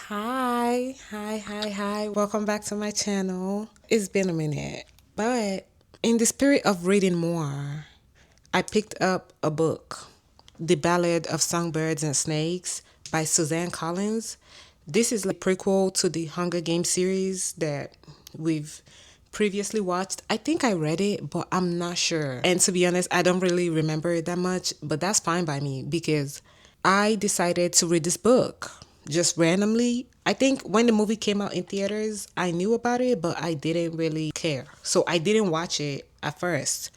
Hi. Welcome back to my channel. It's been a minute, but in the spirit of reading more, I picked up a book, The Ballad of Songbirds and Snakes by Suzanne Collins. This is like a prequel to the Hunger Games series that we've previously watched. I think I read it, but I'm not sure. And to be honest, I don't really remember it that much, but that's fine by me because I decided to read this book just randomly. I think when the movie came out in theaters, I knew about it, but I didn't really care. So I didn't watch it at first.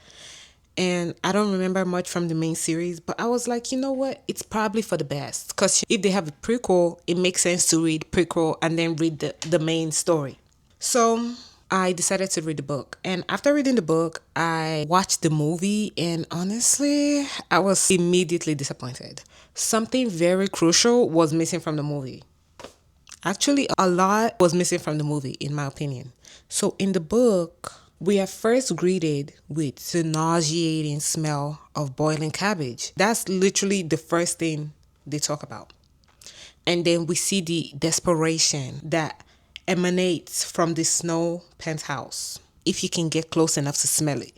And I don't remember much from the main series, but I was like, you know what? It's probably for the best. Because if they have a prequel, it makes sense to read prequel and then read the main story. So I decided to read the book. And after reading the book, I watched the movie. And honestly, I was immediately disappointed. Something very crucial was missing from the movie. Actually, a lot was missing from the movie, in my opinion. So in the book, we are first greeted with the nauseating smell of boiling cabbage. That's literally the first thing they talk about. And then we see the desperation that emanates from the snow penthouse, if you can get close enough to smell it.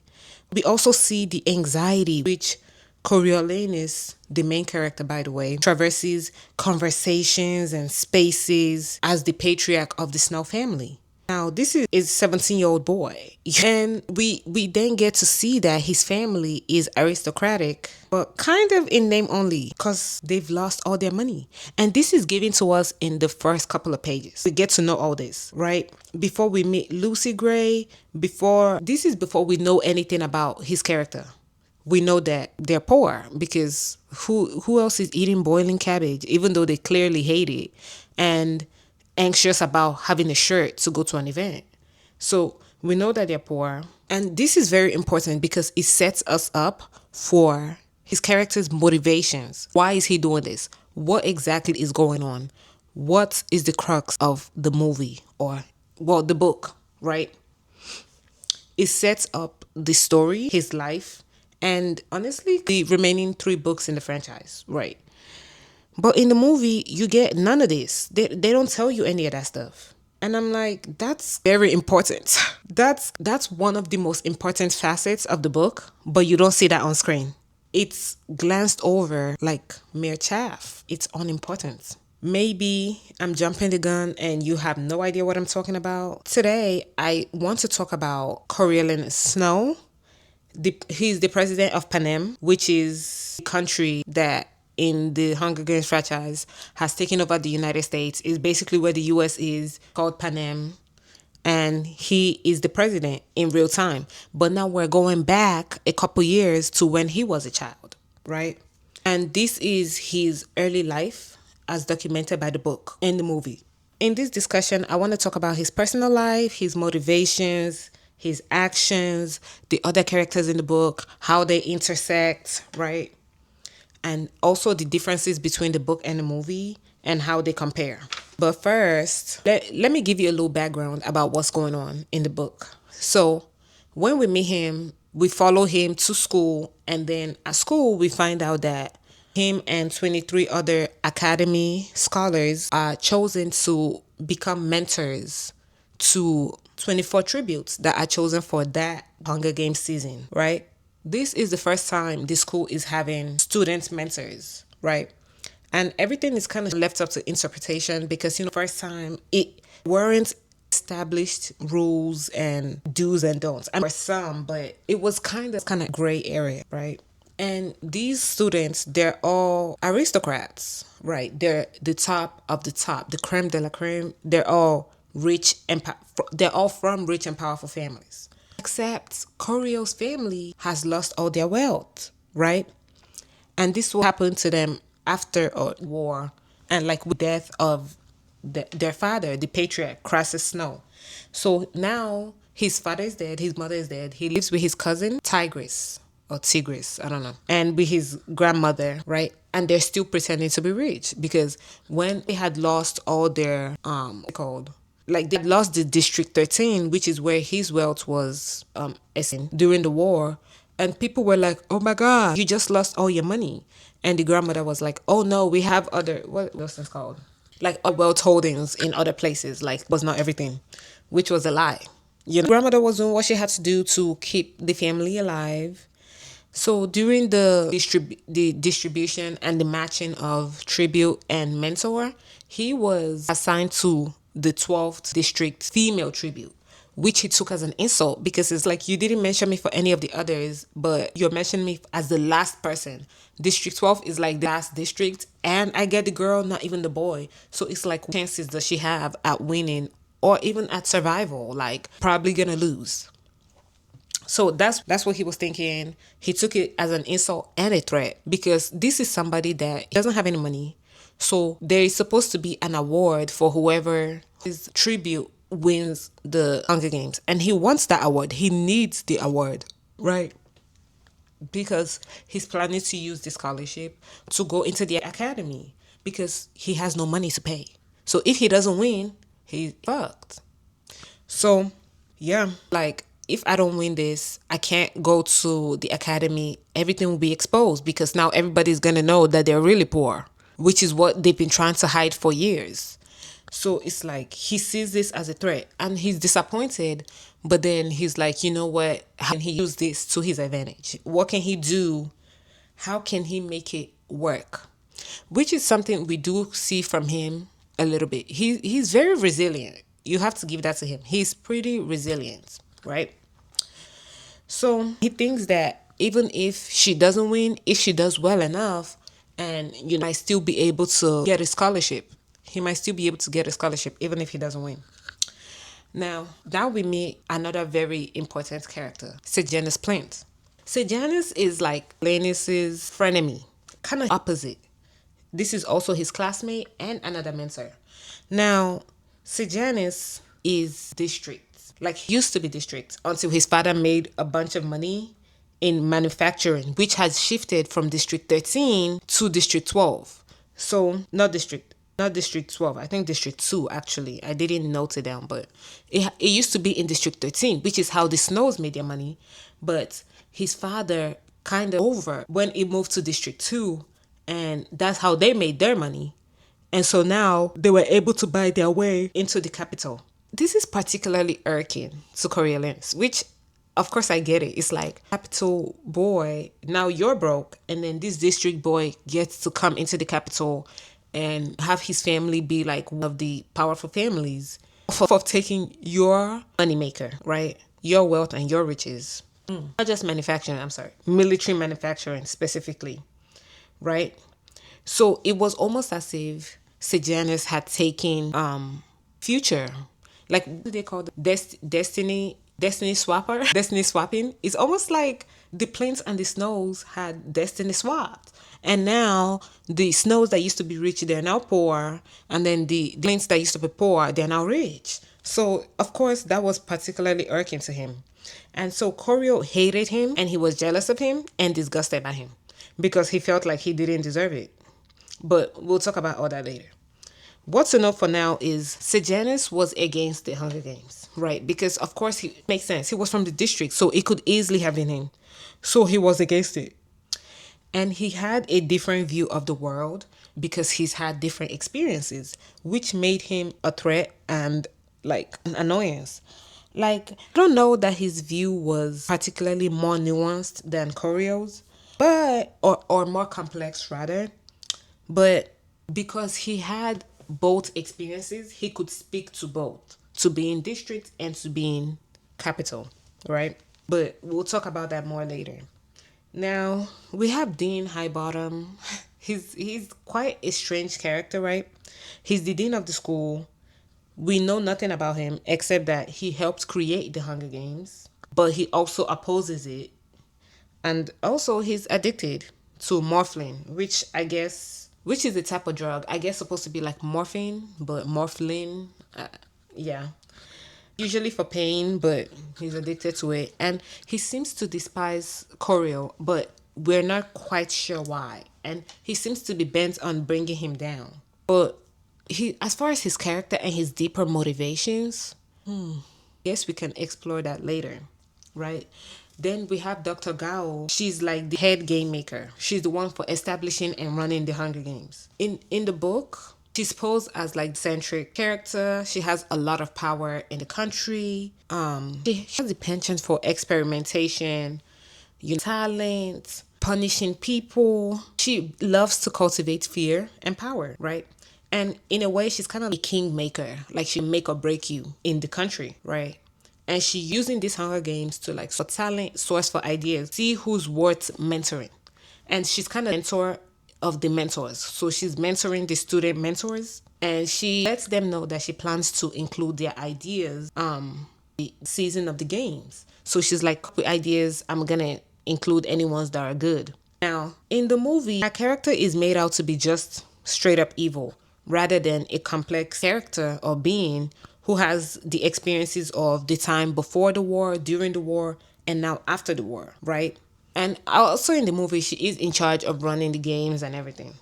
We also see the anxiety which Coriolanus, the main character by the way, traverses conversations and spaces as the patriarch of the Snow family. Now, this is a 17-year-old boy. And we then get to see that his family is aristocratic, but kind of in name only because they've lost all their money. And this is given to us in the first couple of pages. We get to know all this, right? Before we meet Lucy Gray, before we know anything about his character. We know that they're poor because who else is eating boiling cabbage, even though they clearly hate it? And anxious about having a shirt to go to an event. So we know that they're poor. And this is very important because it sets us up for his character's motivations. Why is he doing this? What exactly is going on? What is the crux of the movie the book, right? It sets up the story, his life, and honestly, the remaining three books in the franchise, right? But in the movie, you get none of this. They don't tell you any of that stuff. And I'm like, that's very important. That's one of the most important facets of the book, but you don't see that on screen. It's glanced over like mere chaff. It's unimportant. Maybe I'm jumping the gun and you have no idea what I'm talking about. Today, I want to talk about Coriolanus Snow. He's the president of Panem, which is a country that in the Hunger Games franchise has taken over the United States. Is basically where the US is, called Panem. And he is the president in real time. But now we're going back a couple years to when he was a child, right? And this is his early life as documented by the book and the movie. In this discussion, I want to talk about his personal life, his motivations, his actions, the other characters in the book, how they intersect, right? And also the differences between the book and the movie and how they compare. But first, let me give you a little background about what's going on in the book. So when we meet him, we follow him to school. And then at school, we find out that him and 23 other academy scholars are chosen to become mentors to 24 tributes that are chosen for that Hunger Games season, right? This is the first time the school is having student mentors, right? And everything is kind of left up to interpretation because, first time it weren't established rules and do's and don'ts. And for some, but it was kind of gray area, right? And these students, they're all aristocrats, right? They're the top of the top, the creme de la creme. They're all they're all from rich and powerful families. Except Corio's family has lost all their wealth, right? And this will happen to them after a war and like with death of their father, the patriarch, Crassus Snow. So now his father is dead, his mother is dead. He lives with his cousin, Tigris, I don't know, and with his grandmother, right? And they're still pretending to be rich because when they had lost all their, called, like they lost the District 13, which is where his wealth was during the war. And people were like, oh my God, you just lost all your money. And the grandmother was like, oh no, we have other, what else is called? like wealth holdings in other places, like was not everything, which was a lie. Grandmother was doing what she had to do to keep the family alive. So during the distribution and the matching of tribute and mentor, he was assigned to the 12th district female tribute, which he took as an insult because it's like, you didn't mention me for any of the others, but you're mentioning me as the last person. District 12 is like the last district, and I get the girl, not even the boy. So it's like, what chances does she have at winning or even at survival? Like, probably gonna lose. So that's what he was thinking. He took it as an insult and a threat because this is somebody that doesn't have any money. So there is supposed to be an award for whoever his tribute wins the Hunger Games. And he wants that award. He needs the award, right? Because he's planning to use the scholarship to go into the academy because he has no money to pay. So if he doesn't win, he's fucked. So, yeah, like if I don't win this, I can't go to the academy. Everything will be exposed because now everybody's going to know that they're really poor, which is what they've been trying to hide for years. So it's like he sees this as a threat and he's disappointed. But then he's like, you know what? How can he use this to his advantage? What can he do? How can he make it work? Which is something we do see from him a little bit. He's very resilient. You have to give that to him. He's pretty resilient, right? So he thinks that even if she doesn't win, if she does well enough, and might still be able to get a scholarship. He might still be able to get a scholarship even if he doesn't win. Now we meet another very important character, Sejanus Plant. Sejanus is like Lennis's frenemy, kind of opposite. This is also his classmate and another mentor. Now, Sejanus is district. Like he used to be district until his father made a bunch of money in manufacturing, which has shifted from District 13 to District 12. So, not District 12. I think District 2, actually. I didn't note it down, but it used to be in District 13, which is how the Snows made their money. But his father kind of over when it moved to District 2, and that's how they made their money. And so now they were able to buy their way into the capital. This is particularly irking to Coriolanus, which of course I get it. It's like, capital boy, now you're broke, and then this district boy gets to come into the capital and have his family be like one of the powerful families of taking your moneymaker, right? Your wealth and your riches. Not just manufacturing, I'm sorry, military manufacturing specifically, right? So it was almost as if Sejanus had taken future, like what do they call the destiny swapper? Destiny swapping. It's almost like the Plains and the Snows had destiny swapped. And now the Snows that used to be rich, they're now poor. And then the Plains that used to be poor, they're now rich. So of course that was particularly irking to him. And so Corio hated him and he was jealous of him and disgusted by him because he felt like he didn't deserve it. But we'll talk about all that later. What to know for now is Sejanus was against the Hunger Games, right? Because of course he makes sense. He was from the district, so it could easily have been him. So he was against it. And he had a different view of the world because he's had different experiences, which made him a threat and like an annoyance. Like, I don't know that his view was particularly more nuanced than Corio's, but or more complex rather. But because he had both experiences, he could speak to both, to being district and to being capital, right? But we'll talk about that more later. Now, we have Dean Highbottom. He's quite a strange character, right? He's the dean of the school. We know nothing about him except that he helped create the Hunger Games, but he also opposes it. And also he's addicted to morphine, which is a type of drug. I guess supposed to be like morphine, but morphine, yeah. Usually for pain, but he's addicted to it. And he seems to despise Corio, but we're not quite sure why. And he seems to be bent on bringing him down. But as far as his character and his deeper motivations, guess we can explore that later, right? Then we have Dr. Gao. She's like the head game maker. She's the one for establishing and running the Hunger Games. In the book, She's posed as like centric character. She has a lot of power in the country. She has the penchant for experimentation, talent, punishing people. She loves to cultivate fear and power, right? And in a way, she's kind of a kingmaker. Like she make or break you in the country, right? And she using these Hunger Games to like source talent, source for ideas, see who's worth mentoring. And she's kind of mentor of the mentors. So she's mentoring the student mentors, and she lets them know that she plans to include their ideas the season of the games. So she's like, with ideas, I'm gonna include any ones that are good. Now, in the movie, her character is made out to be just straight up evil rather than a complex character or being who has the experiences of the time before the war, during the war, and now after the war, right? And also in the movie, she is in charge of running the games and everything.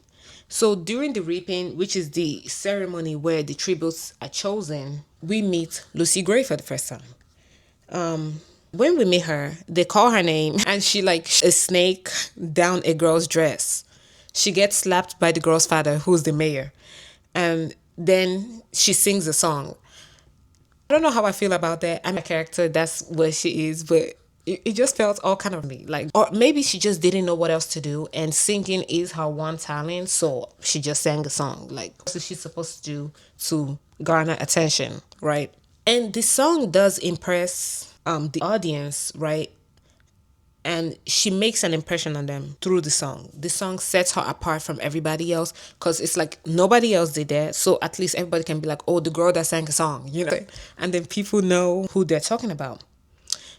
So during the reaping, which is the ceremony where the tributes are chosen, we meet Lucy Gray for the first time. When we meet her, they call her name and she like a snake down a girl's dress. She gets slapped by the girl's father, who's the mayor. And then she sings a song. I don't know how I feel about that. I'm a character, that's what she is, but it just felt all kind of me. Like, or maybe she just didn't know what else to do, and singing is her one talent, so she just sang a song. Like, what she's supposed to do to garner attention, right? And the song does impress the audience, right? And she makes an impression on them through the song. The song sets her apart from everybody else because it's like nobody else did that. So at least everybody can be like, oh, the girl that sang a song, you know? And then people know who they're talking about.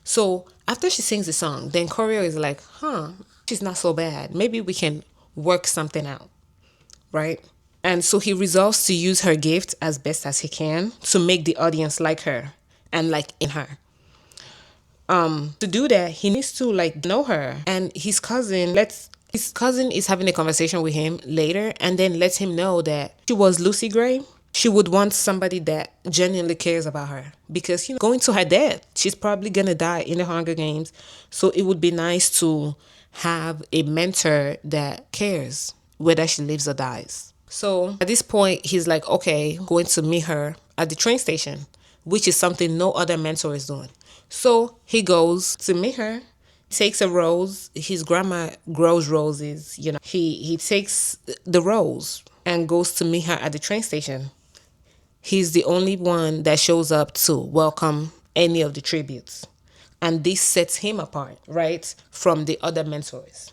So after she sings the song, then Corio is like, she's not so bad. Maybe we can work something out, right? And so he resolves to use her gift as best as he can to make the audience like her and like in her. To do that, he needs to like know her, and his cousin is having a conversation with him later, and then lets him know that she was Lucy Gray. She would want somebody that genuinely cares about her because going to her death, she's probably gonna die in the Hunger Games. So it would be nice to have a mentor that cares whether she lives or dies. So at this point, he's like, okay, going to meet her at the train station, which is something no other mentor is doing. So he goes to meet her, takes a rose. His grandma grows roses, He takes the rose and goes to meet her at the train station. He's the only one that shows up to welcome any of the tributes. And this sets him apart, right, from the other mentors.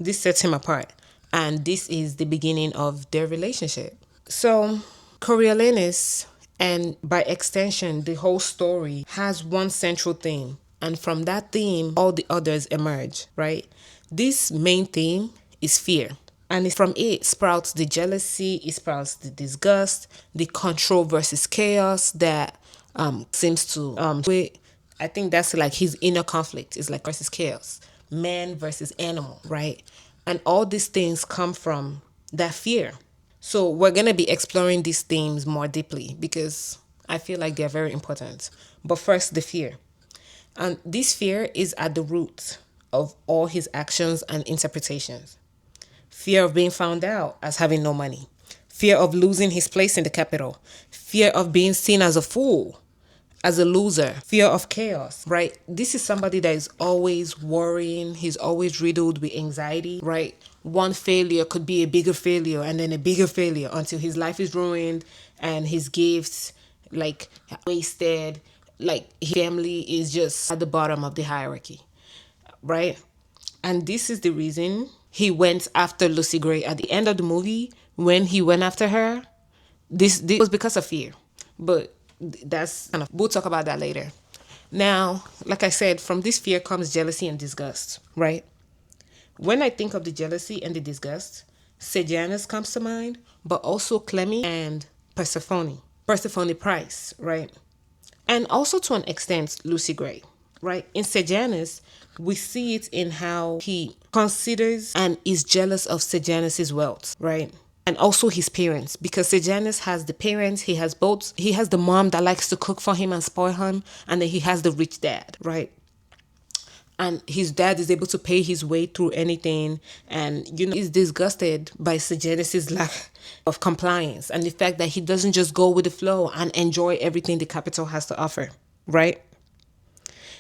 This sets him apart. And this is the beginning of their relationship. So Coriolanus, and by extension, the whole story has one central theme. And from that theme, all the others emerge, right? This main theme is fear. And from it sprouts the jealousy, it sprouts the disgust, the control versus chaos that seems to I think that's like his inner conflict is like versus chaos, man versus animal, right? And all these things come from that fear. So we're going to be exploring these themes more deeply because I feel like they're very important. But first, the fear. And this fear is at the root of all his actions and interpretations. Fear of being found out as having no money. Fear of losing his place in the capital. Fear of being seen as a fool, as a loser. Fear of chaos, right? This is somebody that is always worrying. He's always riddled with anxiety, right? One failure could be a bigger failure and then a bigger failure until his life is ruined and his gifts like wasted. Like his family is just at the bottom of the hierarchy, right? And this is the reason he went after Lucy Gray at the end of the movie. When he went after her, this was because of fear. But that's kind of, we'll talk about that later. Now, like I said, from this fear comes jealousy and disgust, right? When I think of the jealousy and the disgust, Sejanus comes to mind, but also Clemmy and Persephone Price, right? And also to an extent, Lucy Gray, right? In Sejanus, we see it in how he considers and is jealous of Sejanus's wealth, right? And also his parents, because Sejanus has the parents, he has both. He has the mom that likes to cook for him and spoil him, and then he has the rich dad, right? and his dad is able to pay his way through anything, and he's disgusted by Sejanus's lack of compliance and the fact that he doesn't just go with the flow and enjoy everything the capital has to offer, right?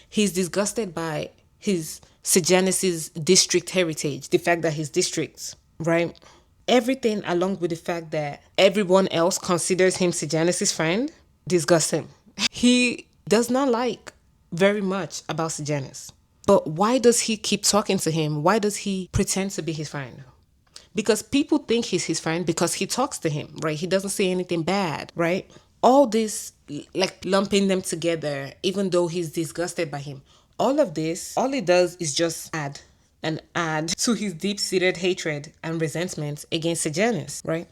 He's disgusted by his Sejanus's district heritage, the fact that his districts, right? Everything along with the fact that everyone else considers him Sejanus's friend disgusts him. He does not like very much about Sejanus. But why does he keep talking to him? Why does he pretend to be his friend? Because people think he's his friend because he talks to him, right? He doesn't say anything bad, right? All this, like lumping them together, even though he's disgusted by him. All of this, all it does is just add to his deep-seated hatred and resentment against Sejanus, right?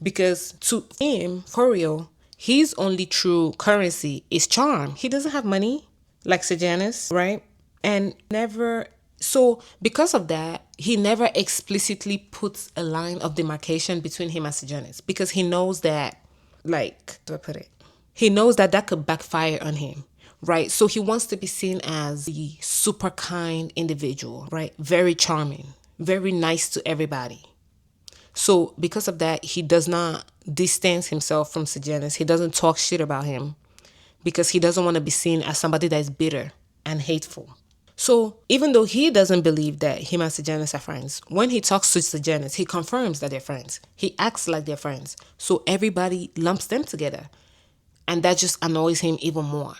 Because to him, Corio, his only true currency is charm. He doesn't have money like Sejanus, right? And never, so because of that, he never explicitly puts a line of demarcation between him and Sejanus because he knows that, like, do I put it? He knows that that could backfire on him, right? So he wants to be seen as the super kind individual, right? Very charming, very nice to everybody. So because of that, he does not distance himself from Sejanus. He doesn't talk shit about him because he doesn't want to be seen as somebody that is bitter and hateful. So even though he doesn't believe that him and Sejanus are friends, when he talks to Sejanus, he confirms that they're friends. He acts like they're friends. So everybody lumps them together. And that just annoys him even more,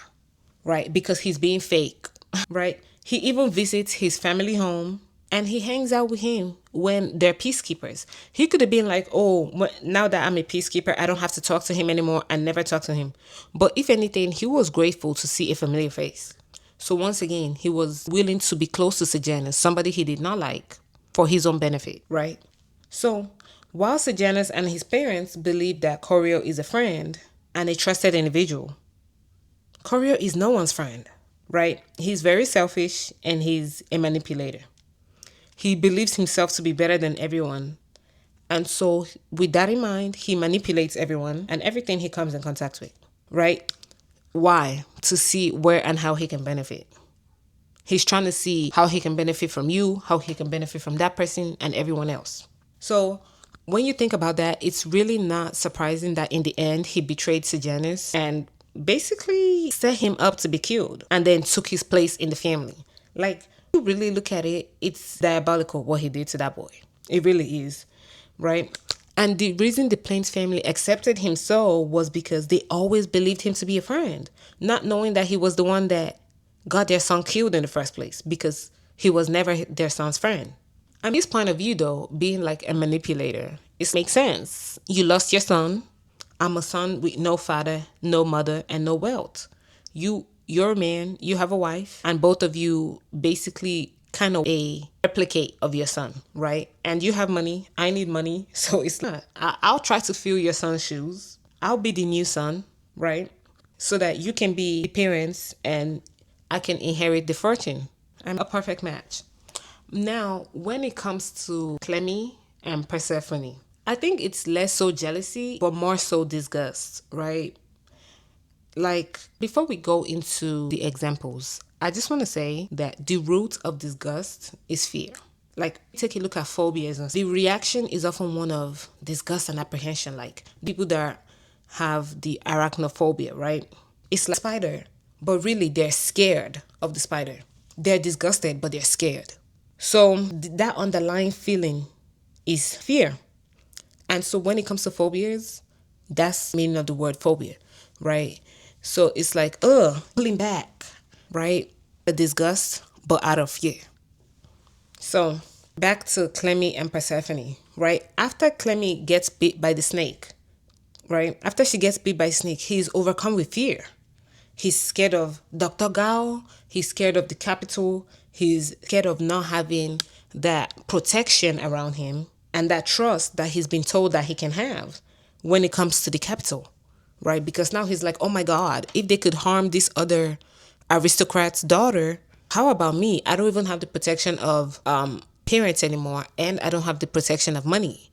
right? Because he's being fake, right? He even visits his family home and he hangs out with him when they're peacekeepers. He could have been like, oh, now that I'm a peacekeeper, I don't have to talk to him anymore and never talk to him. But if anything, he was grateful to see a familiar face. So once again, he was willing to be close to Sejanus, somebody he did not like, for his own benefit, right? So while Sejanus and his parents believe that Corio is a friend and a trusted individual, Corio is no one's friend, right? He's very selfish and he's a manipulator. He believes himself to be better than everyone. And so with that in mind, he manipulates everyone and everything he comes in contact with, right? Why? To see where and how he can benefit. He's trying to see how he can benefit from you, how he can benefit from that person and everyone else. So when you think about that, it's really not surprising that in the end, he betrayed Sejanus and basically set him up to be killed and then took his place in the family. Like, if you really look at it, it's diabolical what he did to that boy. It really is, right? And the reason the Plains family accepted him so was because they always believed him to be a friend, not knowing that he was the one that got their son killed in the first place because he was never their son's friend. And his point of view, though, being like a manipulator, it makes sense. You lost your son. I'm a son with no father, no mother, and no wealth. You're a man, you have a wife, and both of you basically kind of a replicate of your son, right? And you have money, I need money, so it's not. I'll try to fill your son's shoes. I'll be the new son, right? So that you can be the parents and I can inherit the fortune. I'm a perfect match. Now, when it comes to Clemmy and Persephone, I think it's less so jealousy, but more so disgust, right? Like, before we go into the examples, I just want to say that the root of disgust is fear. Like, take a look at phobias. The reaction is often one of disgust and apprehension. Like, people that have the arachnophobia, right? It's like spider, but really they're scared of the spider. They're disgusted, but they're scared. So that underlying feeling is fear. And so when it comes to phobias, that's the meaning of the word phobia, right? So it's like, pulling back, right? A disgust, but out of fear. So back to Clemmy and Persephone, right? After Clemmy gets bit by the snake, right? After she gets bit by a snake, he's overcome with fear. He's scared of Dr. Gao. He's scared of the capital. He's scared of not having that protection around him and that trust that he's been told that he can have when it comes to the capital, right? Because now he's like, oh my God, if they could harm this other aristocrat's daughter, how about me? I don't even have the protection of parents anymore, and I don't have the protection of money.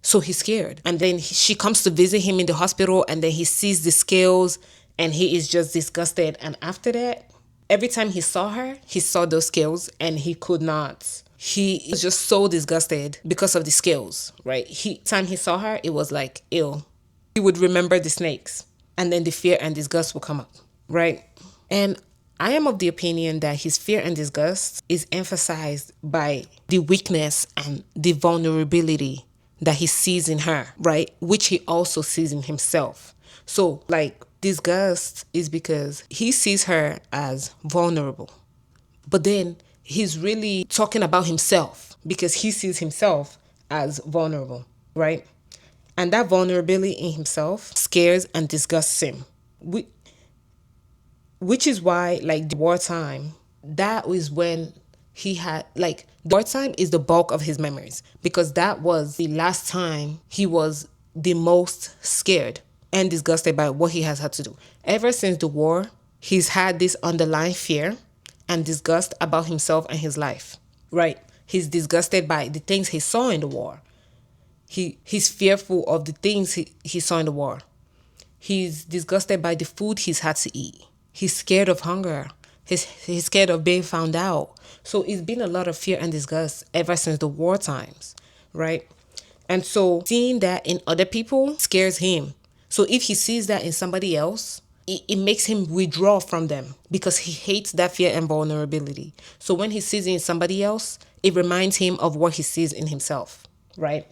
So he's scared. And then she comes to visit him in the hospital, and then he sees the scales and he is just disgusted. And after that, Every time he saw her, he saw those scales and he could not. He was just so disgusted because of the scales, right? Time he saw her, it was like ill. He would remember the snakes and then the fear and disgust will come up, right? And I am of the opinion that his fear and disgust is emphasized by the weakness and the vulnerability that he sees in her, right? Which he also sees in himself. So, like, disgust is because he sees her as vulnerable. But then he's really talking about himself because he sees himself as vulnerable, right? And that vulnerability in himself scares and disgusts him. Which is why, like, the wartime, that was when he had, like, the wartime is the bulk of his memories because that was the last time he was the most scared and disgusted by what he has had to do. Ever since the war, he's had this underlying fear and disgust about himself and his life, right? He's disgusted by the things he saw in the war. He's fearful of the things he saw in the war. He's disgusted by the food he's had to eat. He's scared of hunger. He's scared of being found out. So it's been a lot of fear and disgust ever since the war times, right? And so seeing that in other people scares him. So if he sees that in somebody else, it makes him withdraw from them because he hates that fear and vulnerability. So when he sees it in somebody else, it reminds him of what he sees in himself, right?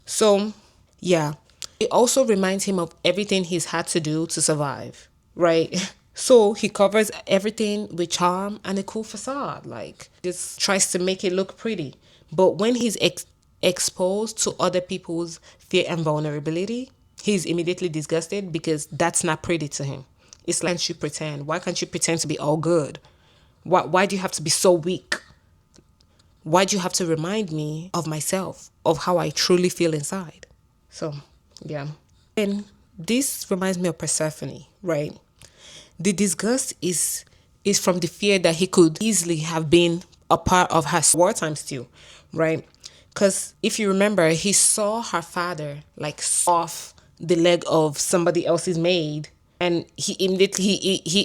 So, yeah, it also reminds him of everything he's had to do to survive, right? So he covers everything with charm and a cool facade, like just tries to make it look pretty. But when he's exposed to other people's fear and vulnerability, he's immediately disgusted because that's not pretty to him. It's like, can't you pretend? Why can't you pretend to be all good? Why do you have to be so weak? Why do you have to remind me of myself, of how I truly feel inside? So, yeah. And this reminds me of Persephone, right? The disgust is from the fear that he could easily have been a part of her wartime still, right? Because if you remember, he saw her father like off the leg of somebody else's maid, and he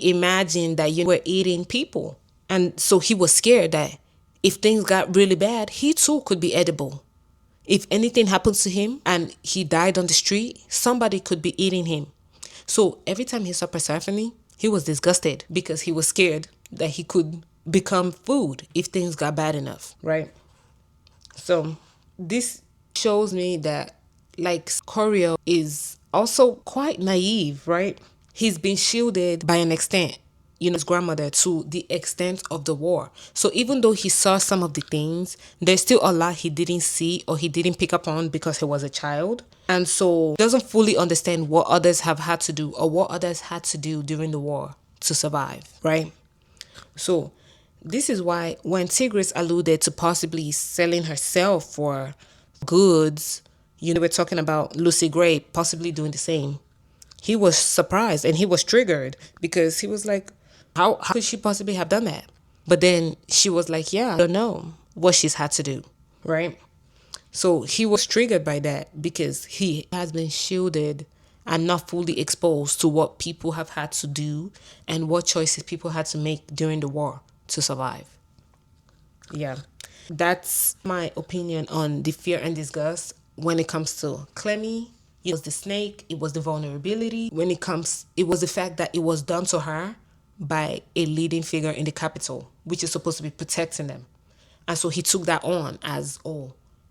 imagined that you were eating people, and so he was scared that if things got really bad, he too could be edible. If anything happens to him and he died on the street, somebody could be eating him. So every time he saw Persephone, he was disgusted because he was scared that he could become food if things got bad enough, right? So this shows me that, like, Corio is also quite naive, right? He's been shielded by an extent, his grandmother, to the extent of the war. So even though he saw some of the things, there's still a lot he didn't see or he didn't pick up on because he was a child. And so he doesn't fully understand what others have had to do or what others had to do during the war to survive, right? So this is why when Tigris alluded to possibly selling herself for goods, we're talking about Lucy Gray possibly doing the same. He was surprised and he was triggered because he was like, how could she possibly have done that? But then she was like, yeah, I don't know what she's had to do, right? So he was triggered by that because he has been shielded and not fully exposed to what people have had to do and what choices people had to make during the war to survive. Yeah, that's my opinion on the fear and disgust when it comes to Clemmy. It was the snake, it was the vulnerability. It was the fact that it was done to her by a leading figure in the capital, which is supposed to be protecting them. And so he took that on as,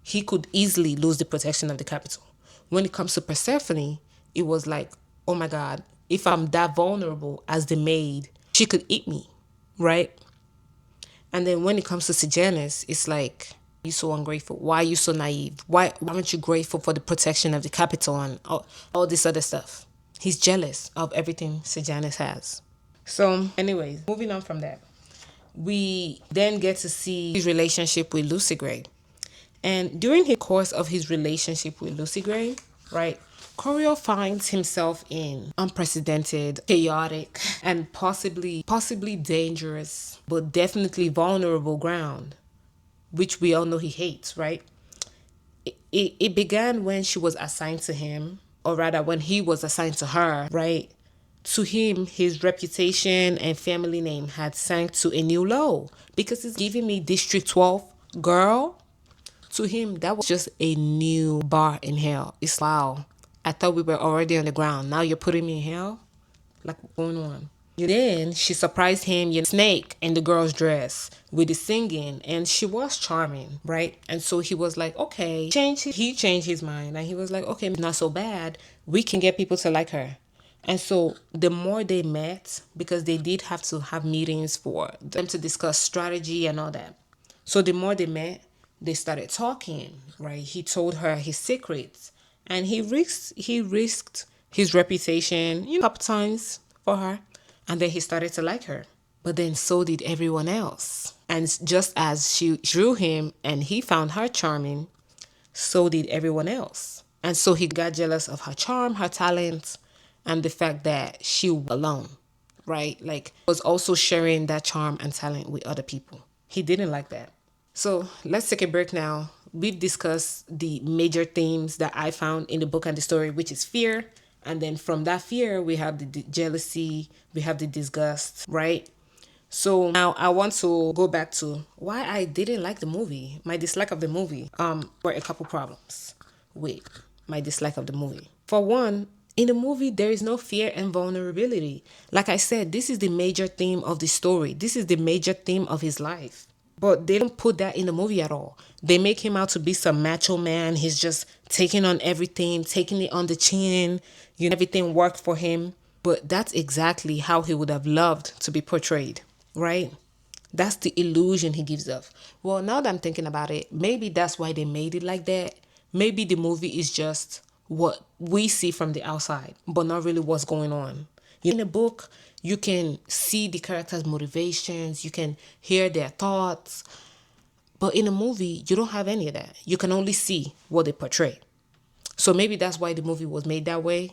he could easily lose the protection of the capital. When it comes to Persephone, it was like, oh my God, if I'm that vulnerable as the maid, she could eat me, right? And then when it comes to Sejanus, it's like, you so ungrateful? Why are you so naive? Why aren't you grateful for the protection of the capital and all this other stuff? He's jealous of everything Sejanus has. So anyways, moving on from that, we then get to see his relationship with Lucy Gray. And during the course of his relationship with Lucy Gray, right, Corio finds himself in unprecedented, chaotic, and possibly dangerous, but definitely vulnerable ground, which we all know he hates, right? It began when she was assigned to him, or rather when he was assigned to her, right, To him, his reputation and family name had sank to a new low because he's giving me District 12 girl. To him, that was just a new bar in hell. It's wow. I thought we were already on the ground. Now you're putting me in hell? Like, what's going on? Then she surprised him, snake in the girl's dress with the singing, and she was charming, right? And so he was like, okay, he changed his mind, and he was like, okay, not so bad. We can get people to like her. And so the more they met, because they did have to have meetings for them to discuss strategy and all that. So the more they met, they started talking, right? He told her his secrets, and he risked his reputation, a couple times for her, and then he started to like her. But then so did everyone else. And just as she drew him and he found her charming, so did everyone else. And so he got jealous of her charm, her talent, and the fact that she was alone, right? Like, was also sharing that charm and talent with other people. He didn't like that. So let's take a break now. We've discussed the major themes that I found in the book and the story, which is fear. And then from that fear, we have the jealousy, we have the disgust, right? So now I want to go back to why I didn't like the movie. My dislike of the movie were a couple problems with my dislike of the movie. For one, in the movie, there is no fear and vulnerability. Like I said, this is the major theme of the story. This is the major theme of his life. But they don't put that in the movie at all. They make him out to be some macho man. He's just taking on everything, taking it on the chin. Everything worked for him. But that's exactly how he would have loved to be portrayed, right? That's the illusion he gives off. Well, now that I'm thinking about it, maybe that's why they made it like that. Maybe the movie is just what we see from the outside, but not really what's going on. In a book, you can see the characters' motivations, you can hear their thoughts. But in a movie, you don't have any of that. You can only see what they portray. So maybe that's why the movie was made that way.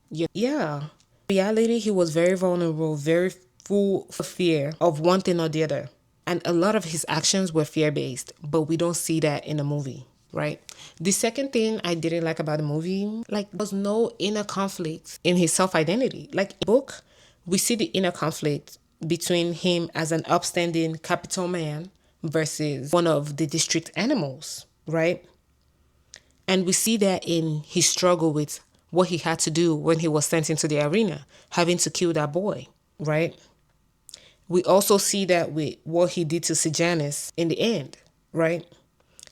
Yeah. In reality, he was very vulnerable, very full of fear of one thing or the other. And a lot of his actions were fear-based, but we don't see that in the movie, right? The second thing I didn't like about the movie, there was no inner conflict in his self-identity. Like in the book, we see the inner conflict between him as an upstanding capital man versus one of the district animals, right? And we see that in his struggle with what he had to do when he was sent into the arena, having to kill that boy, right? We also see that with what he did to Sejanus in the end, right?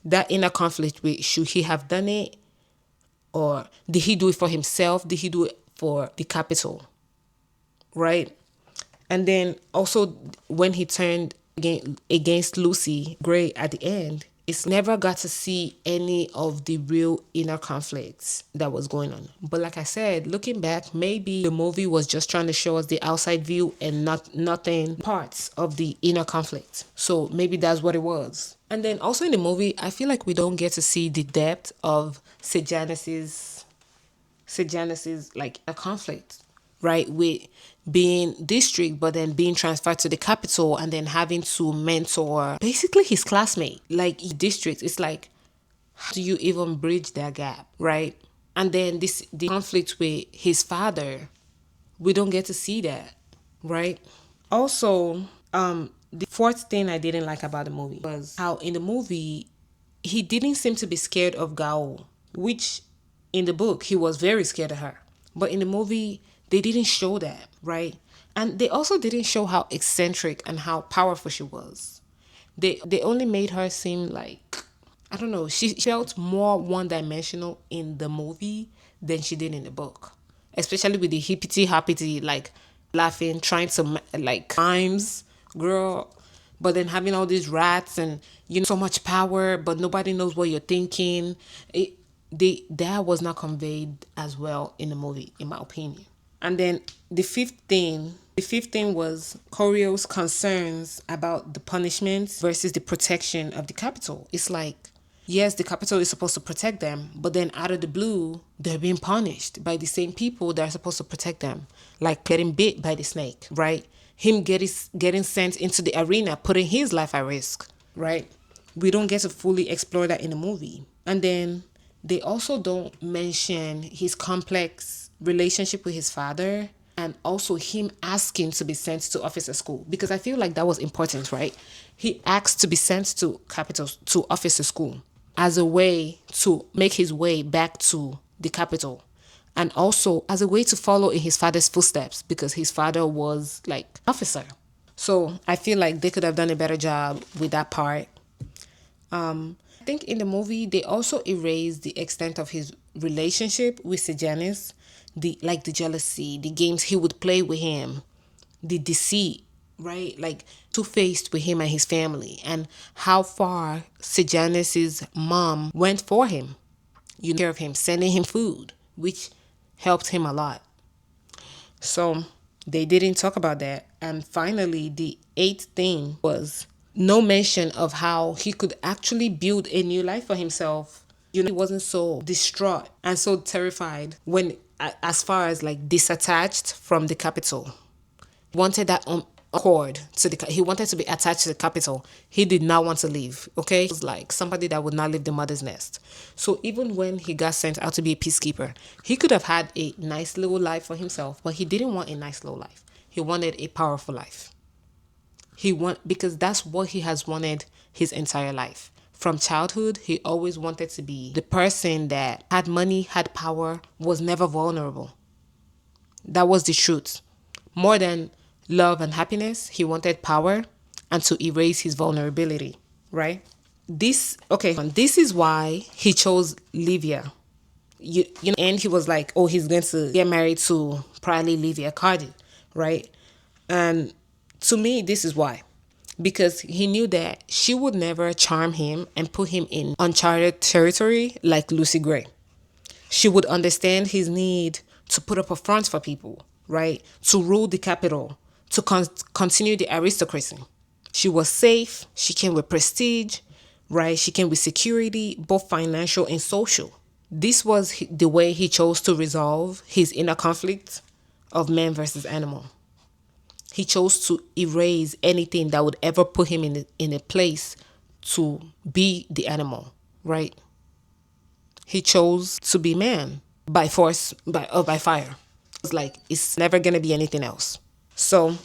That inner conflict with should he have done it, or did he do it for himself? Did he do it for the capital, right? And then also when he turned against Lucy Gray at the end, it's never got to see any of the real inner conflicts that was going on. But like I said, looking back, maybe the movie was just trying to show us the outside view and nothing parts of the inner conflict. So maybe that's what it was. And then also in the movie, I feel like we don't get to see the depth of Sejanus's like a conflict, right? With being district, but then being transferred to the capital and then having to mentor basically his classmate. Like district, it's like, how do you even bridge that gap, right? And then the conflict with his father, we don't get to see that, right? Also, the fourth thing I didn't like about the movie was how in the movie, he didn't seem to be scared of Gao, which in the book, he was very scared of her. But in the movie, they didn't show that, right? And they also didn't show how eccentric and how powerful she was. They only made her seem like, I don't know, she felt more one-dimensional in the movie than she did in the book. Especially with the hippity hoppity, like laughing, trying to like mimes, girl. But then having all these rats and so much power, but nobody knows what you're thinking. That was not conveyed as well in the movie, in my opinion. And then the fifth thing was Corio's concerns about the punishment versus the protection of the capital. It's like, yes, the capital is supposed to protect them, but then out of the blue, they're being punished by the same people that are supposed to protect them, like getting bit by the snake, right? Him getting sent into the arena, putting his life at risk, right? We don't get to fully explore that in the movie. And then they also don't mention his complex relationship with his father and also him asking to be sent to officer school, because I feel like that was important, right? He asked to be sent to officer school as a way to make his way back to the capital, and also as a way to follow in his father's footsteps, because his father was like officer. So I feel like they could have done a better job with that part. I think in the movie they also erased the extent of his relationship with Sejanus, the jealousy, the games he would play with him, the deceit, right? Like two-faced with him and his family, and how far Sejanus's mom went for him, care of him, sending him food, which helped him a lot. So they didn't talk about that. And finally, the eighth thing was no mention of how he could actually build a new life for himself. He wasn't so distraught and so terrified when, as far as like disattached from the capital. Wanted that accord to he wanted to be attached to the capital. He did not want to leave. Okay, he was like somebody that would not leave the mother's nest. So even when he got sent out to be a peacekeeper, he could have had a nice little life for himself, but he didn't want a nice little life. He wanted a powerful life. Because that's what he has wanted his entire life. From childhood, he always wanted to be the person that had money, had power, was never vulnerable. That was the truth. More than love and happiness, he wanted power and to erase his vulnerability, right? This is why he chose Livia. And he was like, oh, he's going to get married to probably Livia Cardi, right? And to me, this is why. Because he knew that she would never charm him and put him in uncharted territory like Lucy Gray. She would understand his need to put up a front for people, right? To rule the capital, to continue the aristocracy. She was safe. She came with prestige, right? She came with security, both financial and social. This was the way he chose to resolve his inner conflict of man versus animal. He chose to erase anything that would ever put him in a place to be the animal, right? He chose to be man by force, by fire. It's like, it's never going to be anything else. So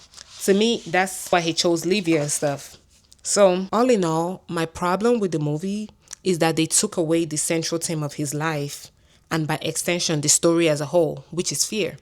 to me, that's why he chose Livia and stuff. So all in all, my problem with the movie is that they took away the central theme of his life, and by extension, the story as a whole, which is fear.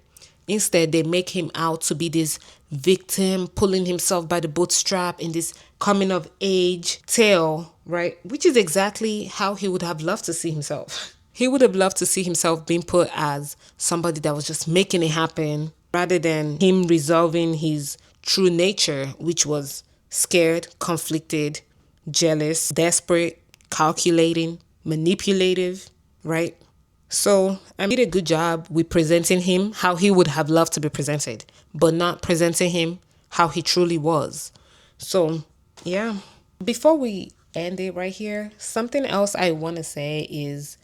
Instead, they make him out to be this victim, pulling himself by the bootstrap in this coming of age tale, right? Which is exactly how he would have loved to see himself. He would have loved to see himself being put as somebody that was just making it happen, rather than him resolving his true nature, which was scared, conflicted, jealous, desperate, calculating, manipulative, right? So I did a good job with presenting him how he would have loved to be presented, but not presenting him how he truly was. So yeah, before we end it right here, something else I want to say is,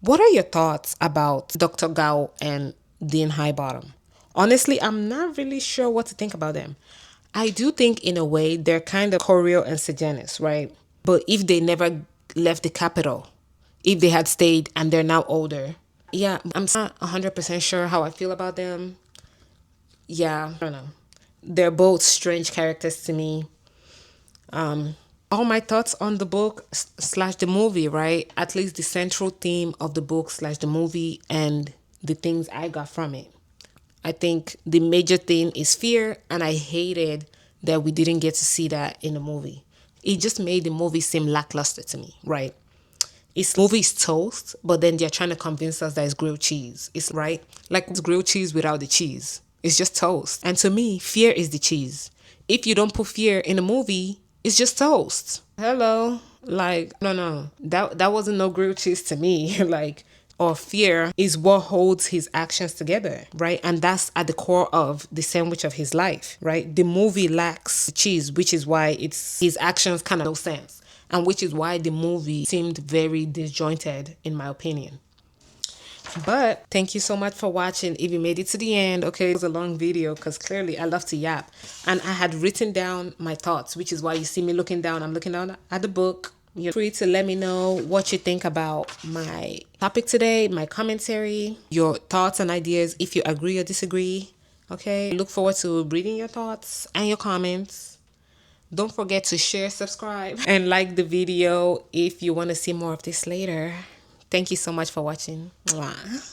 what are your thoughts about Dr. Gao and Dean Highbottom? Honestly, I'm not really sure what to think about them. I do think in a way they're kind of Corio and Sejanus, right? But if they never left the capital, if they had stayed and they're now older, yeah, I'm not 100% sure how I feel about them. Yeah, I don't know. They're both strange characters to me. All my thoughts on the book slash the movie, right? At least the central theme of the book slash the movie and the things I got from it. I think the major theme is fear, and I hated that we didn't get to see that in the movie. It just made the movie seem lackluster to me, right? Movie is toast, but then they're trying to convince us that it's grilled cheese. It's right, like it's grilled cheese without the cheese. It's just toast. And to me, fear is the cheese. If you don't put fear in a movie, it's just toast. Hello, like no, that wasn't no grilled cheese to me. Like, or fear is what holds his actions together, right? And that's at the core of the sandwich of his life, right? The movie lacks the cheese, which is why his actions kind of no sense. And which is why the movie seemed very disjointed, in my opinion. But thank you so much for watching. If you made it to the end, okay, it was a long video because clearly I love to yap. And I had written down my thoughts, which is why you see me looking down. I'm looking down at the book. You're free to let me know what you think about my topic today, my commentary, your thoughts and ideas, if you agree or disagree. Okay, look forward to reading your thoughts and your comments. Don't forget to share, subscribe, and like the video if you want to see more of this later. Thank you so much for watching. Mwah.